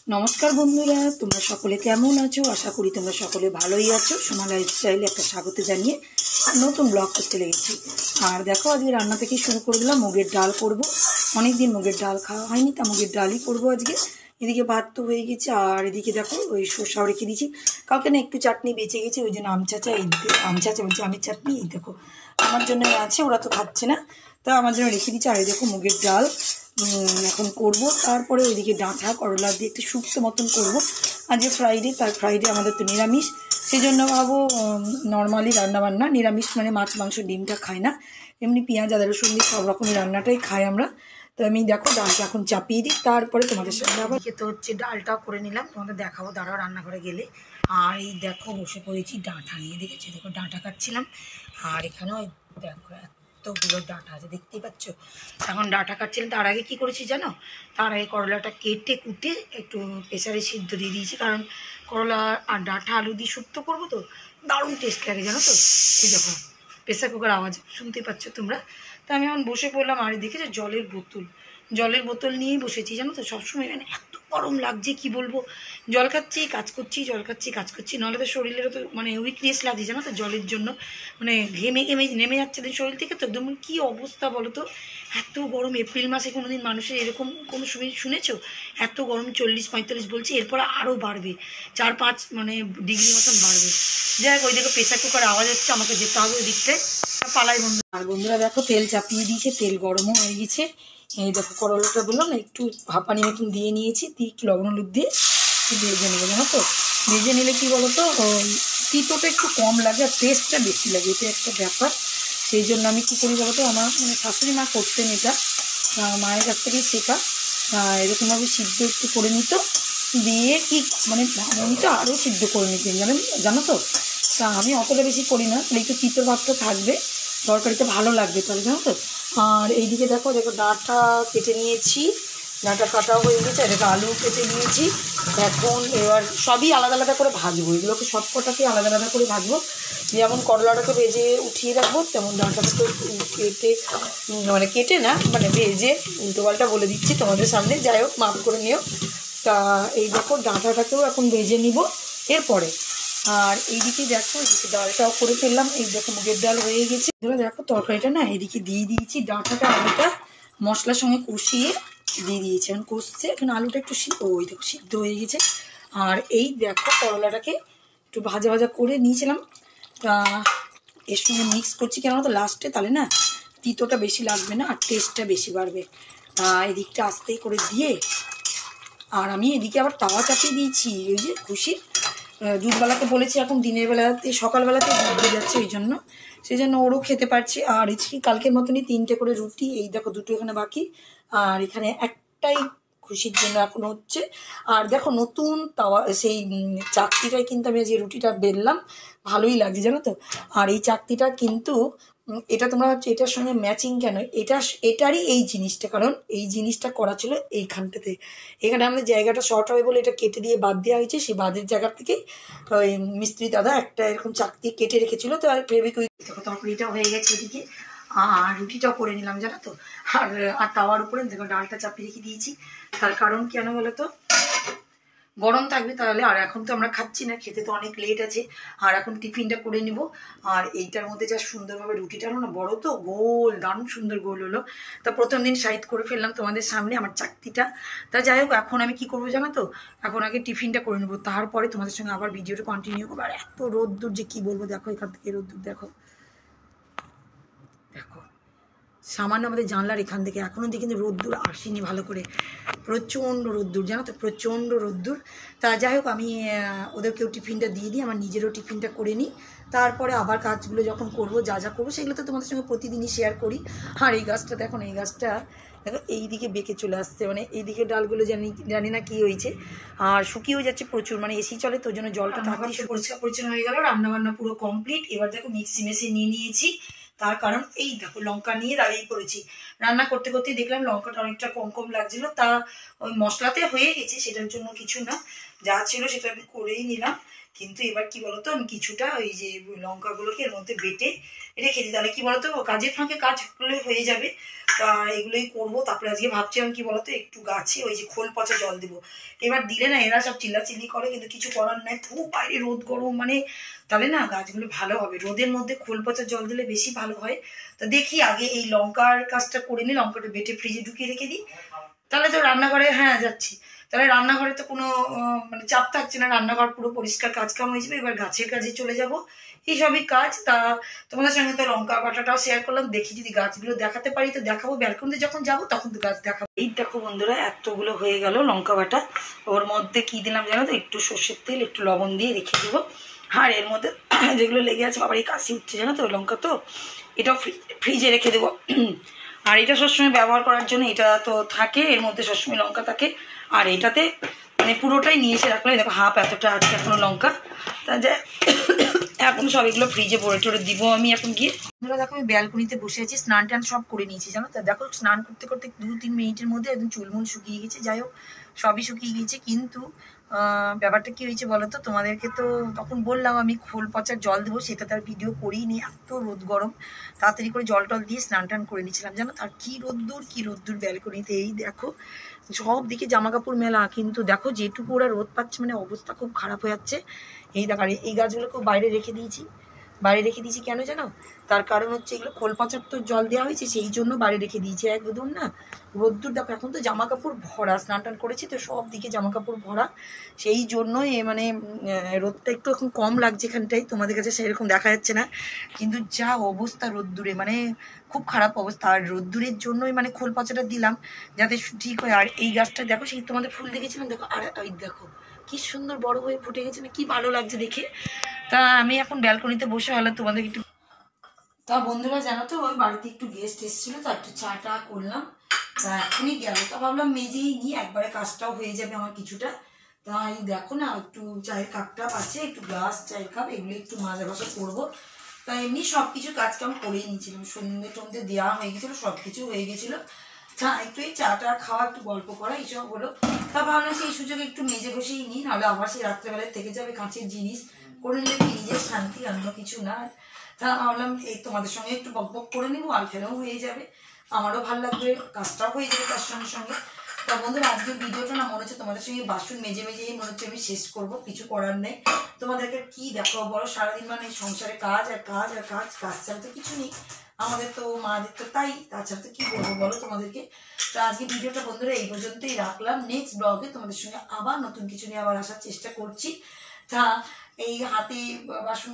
নমস্কার বন্ধুরা, তোমরা সকলে কেমন আছো? আশা করি তোমরা সকলে ভালোই আছো। সোমা লাইফস্টাইলে একটা স্বাগত জানিয়ে নতুন ব্লগ করতে লেগেছি। আর দেখো, আজকে রান্না থেকে শুরু করে দিলাম। মুগের ডাল করব। অনেকদিন মুগের ডাল খাওয়া হয়নি, তা মুগের ডালই করবো আজকে। এদিকে ভাত তো হয়ে গেছে, আর এদিকে দেখো ওই শসাও রেখে দিয়েছি। কালকে না একটু চাটনি বেঁচে গেছে, ওই জন্য আমচাচা বলছে আমের চাটনি। এই দেখো আমার জন্য আছে, ওরা তো খাচ্ছে না, তা আমার জন্য রেখে দিচ্ছে। আর এই দেখো মুগের ডাল এখন করব। তারপরে ওইদিকে ডাঁটা করলা দিয়ে একটু শুক্তো মতন করব। আজকে ফ্রাইডে, তার ফ্রাইডে আমাদের তো নিরামিষ, সেই জন্য ভাবো নর্মালি রান্নাবান্না। নিরামিষ মানে মাছ মাংস ডিমটা খাই না, এমনি পেঁয়াজ আদা রসুন দিয়ে সব রকমের রান্নাটাই খাই আমরা। তো আমি দেখো ডালটা এখন চাপিয়ে দিই, তারপরে তোমাদের সাথে আবার তো হচ্ছে ডালটাও করে নিলাম, তোমাদের দেখাবো দাঁড়াও রান্নাঘরে গেলে। আর এই দেখো বসে পড়েছি ডাঁটা নিয়ে, দেখেছি দেখো ডাঁটা কাটছিলাম। আর এখানেও দেখো এতগুলো ডাঁটা আছে, দেখতেই পাচ্ছ। এখন ডাঁটা কাটছিলাম, তার আগে কী করেছি জানো? তার আগে করলাটা কেটে কুটে একটু প্রেসারে সিদ্ধ দিয়ে দিয়েছি, কারণ করলা আর ডাঁটা আলু দিয়ে শুক্তো করবো তো দারুণ টেস্ট লাগে জানো তো। এই দেখো প্রেসার কুকার আওয়াজ শুনতে পাচ্ছ তোমরা। তা আমি এখন বসে পড়লাম, আর দেখেছো জলের বোতল নিয়েই বসেছি জানো তো। সবসময় মানে এত গরম লাগছে কি বলবো, জল খাচ্ছি কাজ করছি, জল খাচ্ছি কাজ করছি, নাহলে তো শরীরেরও তো মানে উইকনেস লাগছে জানো তো জলের জন্য। মানে ঘেমে ঘেমে নেমে যাচ্ছে শরীর থেকে, তো একদম কী অবস্থা বলো তো। এত গরম এপ্রিল মাসে কোনো দিন মানুষের এরকম কোনো শুনেছো? এত গরম 40-45 বলছে, এরপর আরও বাড়বে, 4-5 মানে ডিগ্রি মতন বাড়বে। যাই হোক, ওই দেখো প্রেসার কুকার আওয়াজ হচ্ছে, আমাকে যেতে হবে ওই দিকটায়, পালাই বন্ধু। আর বন্ধুরা দেখো তেল চাপিয়ে দিয়েছে, তেল গরমও হয়ে গেছে। এই দেখো করলাটা বললাম না একটু ভাপানি মতন দিয়ে নিয়েছি, দিয়ে একটু লবণ হলুদ দিয়ে ভেজে নেবো জানো তো। ভেজে নিলে কী বলো তো, তিতোটা একটু কম লাগে আর টেস্টটা বেশি লাগে, এটা একটা ব্যাপার। সেই জন্য আমি কী করি বলো তো, আমার মানে শাশুড়ি মা করতেন এটা, মায়ের কাছ থেকেই শেখা। এরকমভাবে সিদ্ধ একটু করে নিত, দিয়ে কি মানে ভাবনিটা আরও সিদ্ধ করে নিতেন জানো তো। তা আমি অতটা বেশি করি না, একটু তিতোর ভাবটা থাকবে, তরকারিটা ভালো লাগবে তাহলে জানো তো। আর এইদিকে দেখো ডাঁটা কেটে নিয়েছি, ডাঁটা কাটাও হয়ে গেছে, আর দেখো আলু কেটে নিয়েছি। এখন এবার সবই আলাদা আলাদা করে ভাজবো, এগুলোকে সব কটাকে আলাদা আলাদা করে ভাজবো। যেমন করলাটাকে ভেজে উঠিয়ে রাখবো, তেমন ডাঁটাটাকে কেটে না মানে ভেজে, উল্টোপাল্টা বলে দিচ্ছি তোমাদের সামনে, যাই হোক মাপ করে নিও। তা এই দেখো ডাঁটাটাকেও এখন ভেজে নিব এরপরে। আর এইদিকে দেখো এদিকে ডালটাও করে ফেললাম, এই দেখো মুগের ডাল হয়ে গেছে। এগুলো দেখো তরকারিটা না এদিকে দিয়ে দিয়েছি, ডাঁটাটা আলুটা মশলার সঙ্গে কষিয়ে দিয়ে দিয়েছি, এখন কষছে। এখন আলুটা একটু ওই দেখো সিদ্ধ হয়ে গেছে। আর এই দেখো করলাটাকে একটু ভাজা ভাজা করে নিয়েছিলাম, তা এর সঙ্গে মিক্স করছি কেন তো লাস্টে, তাহলে না তিতোটা বেশি লাগবে না আর টেস্টটা বেশি বাড়বে। তা এদিকটা আস্তে করে দিয়ে, আর আমি এদিকে আবার তাওয়া চাপিয়ে দিয়েছি, ওই যে খুশি দুধবেলাকে বলেছি এখন দিনের বেলাতে সকালবেলাতে দুধ দিয়ে যাচ্ছে, সেই জন্য ওরও খেতে পারছি। আর এদিকে কালকের মতনই 3টে করে রুটি, এই দেখো 2টো এখানে বাকি, আর এখানে একটাই খুশির জন্য এখন হচ্ছে। আর দেখো নতুন তাওয়া সেই চাকতিটায় কিন্তু আমি যে রুটিটা বেললাম, ভালোই লাগছে জানো তো। আর এই চাকতিটা কিন্তু এটা তোমরা হচ্ছে এটার সঙ্গে ম্যাচিং কেন, এটারই এই জিনিসটা, কারণ এই জিনিসটা করা ছিল এইখানটাতে। এখানে আমাদের জায়গাটা শর্ট হবে বলে এটা কেটে দিয়ে বাদ দেওয়া হয়েছে, সেই বাদের জায়গা থেকেই ওই মিস্ত্রি দাদা একটা এরকম চাকতি কেটে রেখেছিলো। তো আর ফেবিকুইক দেখো তরকারিটাও হয়ে গেছে এদিকে, আর রুটিটাও করে নিলাম জানো তো। আর তাওয়ার উপরে দেখো ডালটা চাপিয়ে রেখে দিয়েছি, তার কারণ কেন বলো তো, গরম থাকবে তাহলে। আর এখন তো আমরা খাচ্ছি না, খেতে তো অনেক লেট আছে। আর এখন টিফিনটা করে নিব। আর এইটার মধ্যে যা সুন্দরভাবে রুটিটা হলো না, বড় তো গোল, দারুণ সুন্দর গোল হলো। তা প্রথম দিন সাইড করে ফেললাম তোমাদের সামনে আমার চাকতিটা। তা যাই হোক, এখন আমি কি করবো জানো তো, এখন আগে টিফিনটা করে নেবো, তারপরে তোমাদের সঙ্গে আবার ভিডিওটা কন্টিনিউ করবো। আর এত রোদ্দুর যে কি বলবো, দেখো এখান থেকে রোদ্দুর দেখো, দেখো সামান্য আমাদের জানলার এখান থেকে এখনও দেখি কিন্তু রোদ্দুর আসেনি ভালো করে, প্রচণ্ড রোদ্দুর জানো তো, প্রচণ্ড রোদ্দুর। তা যাই হোক, আমি ওদেরকেও টিফিনটা দিয়ে দিই, আমার নিজেরও টিফিনটা করে নিই, তারপরে আবার কাজগুলো যখন করবো যা যা করবো সেগুলো তো তোমাদের সঙ্গে প্রতিদিনই শেয়ার করি। আর এই গাছটা দেখো না, এই গাছটা দেখো এইদিকে বেঁকে চলে আসছে, মানে এইদিকে ডালগুলো জানি না কি হয়েছে, আর শুকিয়েও যাচ্ছে প্রচুর, মানে এসি চলে তো, ওই জন্য জলটা তাড়াতাড়ি পরিষ্কার পরিচ্ছন্ন হয়ে গেল। রান্নাবান্না পুরো কমপ্লিট। এবার দেখো মিক্সি মেশিন নিয়ে নিয়েছি, তার কারণ এই দেখো লঙ্কা নিয়ে দাঁড়িয়ে পড়েছি। রান্না করতে করতেই দেখলাম লঙ্কাটা অনেকটা কম কম লাগছিল, তা ওই মশলাতে হয়ে গেছে, সেটার জন্য কিছু না। যা ছিল সেটা আমি করেই নিলাম। কিন্তু এবার কি বলতো, আমি কিছুটা ওই যে লঙ্কাগুলোকে এর মধ্যে বেটে রেখে দিই, তাহলে কি বলতো কাজের ফাঁকে কাজ করলে হয়ে যাবে। তা এগুলোই করবো। তারপরে আজকে ভাবছিলাম কি বলতো, একটু গাছে ওই যে খোল পচা জল দেবো। এবার দিলে না এরা সব চিল্লাচিল্লি করে, কিন্তু কিছু করার নাই, খুব বাইরে রোদ গরম, মানে তাহলে না গাছগুলো ভালো হবে। রোদের মধ্যে খোল পচা জল দিলে বেশি ভালো হয়। তা দেখি আগে এই লঙ্কার কাজটা করে নিই, লঙ্কাটা বেটে ফ্রিজে ঢুকিয়ে রেখে দিই, তাহলে তো রান্নাঘরে, হ্যাঁ যাচ্ছি, তাহলে রান্নাঘরে তো কোনো মানে চাপ থাকছে না, রান্নাঘর পুরো পরিষ্কার কাজ কাম হয়ে যাবে। এবার গাছের কাজে চলে যাব, এইসবই কাজ। তা তোমাদের সঙ্গে তো লঙ্কা বাটাটাও শেয়ার করলাম, দেখি যদি গাছগুলো দেখাতে পারি তো দেখাবো, ব্যালকনিতে যখন যাবো তখন তো গাছ দেখাবো। এই দেখো বন্ধুরা, এতগুলো হয়ে গেল লঙ্কা বাটা। ওর মধ্যে কি দিলাম জানো তো, একটু সর্ষের তেল, একটু লবণ দিয়ে রেখে দেবো। আর এর মধ্যে যেগুলো লেগে আছে, বাবার এই কাশি উঠছে জানো তো লঙ্কা, তো এটাও ফ্রিজে রেখে দেবো। আর এটা সবসময় ব্যবহার করার জন্য এটা তো থাকে, এর মধ্যে সবসময় লঙ্কা থাকে। আর এটাতে মানে পুরোটাই নিয়ে এসে রাখলে, দেখো হাফ এতটা আছে এখনো লঙ্কা। তা যে এখন সব এগুলো ফ্রিজে ভরে টরে দিব আমি এখন গিয়ে। দেখো আমি ব্যালকনিতে বসে আছি, স্নান টান সব করে নিয়েছি জানো তো। দেখো স্নান করতে করতে 2-3 মিনিটের মধ্যে একদম চুলমুল শুকিয়ে গেছে। যাই হোক, সবই শুকিয়ে গেছে। কিন্তু ব্যাপারটা কি হয়েছে বলো তো, তোমাদেরকে তো তখন বললাম আমি খোল পচার জল দেবো, সেটা তার ভিডিও করেই নি, এত রোদ গরম। তাড়াতাড়ি করে জল টল দিয়ে স্নান টান করে নিয়েছিলাম জানো। তার কি রোদ্দুর ব্যালকনিতে। এই দেখো সব দিকে জামা কাপড় মেলা, কিন্তু দেখো যেটুকু ওরা রোদ পাচ্ছে, মানে অবস্থা খুব খারাপ হয়ে যাচ্ছে। এই দেখো, এই গাছগুলোকেও বাইরে রেখে দিয়েছি। কেন জানো, তার কারণ হচ্ছে এগুলো খোল পচার তো জল দেওয়া হয়েছে, সেই জন্য বাইরে রেখে দিয়েছি। একদম না রোদ্দুর দেখো, এখন তো জামা কাপড় ভরা, স্নান টান করেছি তো সব দিকে জামা কাপড় ভরা, সেই জন্যই মানে রোদটা একটু এখন কম লাগছে এখানটায়, তোমাদের কাছে সেরকম দেখা যাচ্ছে না। কিন্তু যা অবস্থা রোদ্দুরে, মানে খুব খারাপ অবস্থা। আর রোদ্দুরের জন্যই মানে খোল পচাটা দিলাম, যাতে ঠিক হয়। আর এই গাছটা দেখো, সেই তোমাদের ফুল দেখেছিলাম দেখো, আর ওই দেখো কি সুন্দর বড় হয়ে ফুটে গেছে না, কি ভালো লাগছে দেখে। তা আমি এখন ব্যালকনিতে বসে হলে তোমাদের একটু, তা বন্ধুরা জানো তো, ওই বাড়িতে একটু গেস্ট এসেছিলো, তা একটু চা টা করলাম। তা এখনই গেল, তা ভাবলাম মেজেই নিই, একবারে কাজটাও হয়ে যাবে আমার কিছুটা। তাই দেখো না, একটু চায়ের কাপ টাপ আছে, একটু গ্লাস চায়ের কাপ, এগুলো একটু মাজা ঘষা করবো। তা এমনি সব কিছু কাজ কাম করেই নিয়েছিলাম, সন্ধ্যে টন্ধে দেওয়া হয়ে গেছিলো, সব কিছু হয়ে গেছিলো। চা একটু এই চাটা খাওয়া, একটু গল্প করা, এইসব হলো। তা ভাবলাম সেই সুযোগে একটু মেজে ঘষেই নিই, নাহলে আবার সেই রাত্রেবেলায় থেকে যাবে কাঁচের জিনিস, করে নিলে কি নিজের শান্তি, অন্য কিছু না। তা ভাবলাম এই তোমাদের সঙ্গে একটু বক বক করে নেবো, আলফেরাও হয়ে যাবে, আমারও ভালো লাগবে, কাজটাও হয়ে যাবে তার সঙ্গে সঙ্গে। তা বন্ধুরা আজকের ভিডিওটা না মনে হচ্ছে তোমাদের সঙ্গে বাসন মেজে মেজেই মনে হচ্ছে আমি শেষ করবো, কিছু করার নেই। তোমাদেরকে কি দেখো বলো, সারাদিন মানে সংসারে কাজ আর কাজ আর কাজ, কাজ ছাড়া তো কিছু নেই আমাদের, তো মাদের তো তাই, তাছাড়া তো কি বলবো বলো তোমাদেরকে। তো আজকে ভিডিওটা বন্ধুরা এই পর্যন্তই রাখলাম। নেক্সট ব্লগে তোমাদের সঙ্গে আবার নতুন কিছু নিয়ে আবার আসার চেষ্টা করছি। তা এই হাতে বাসন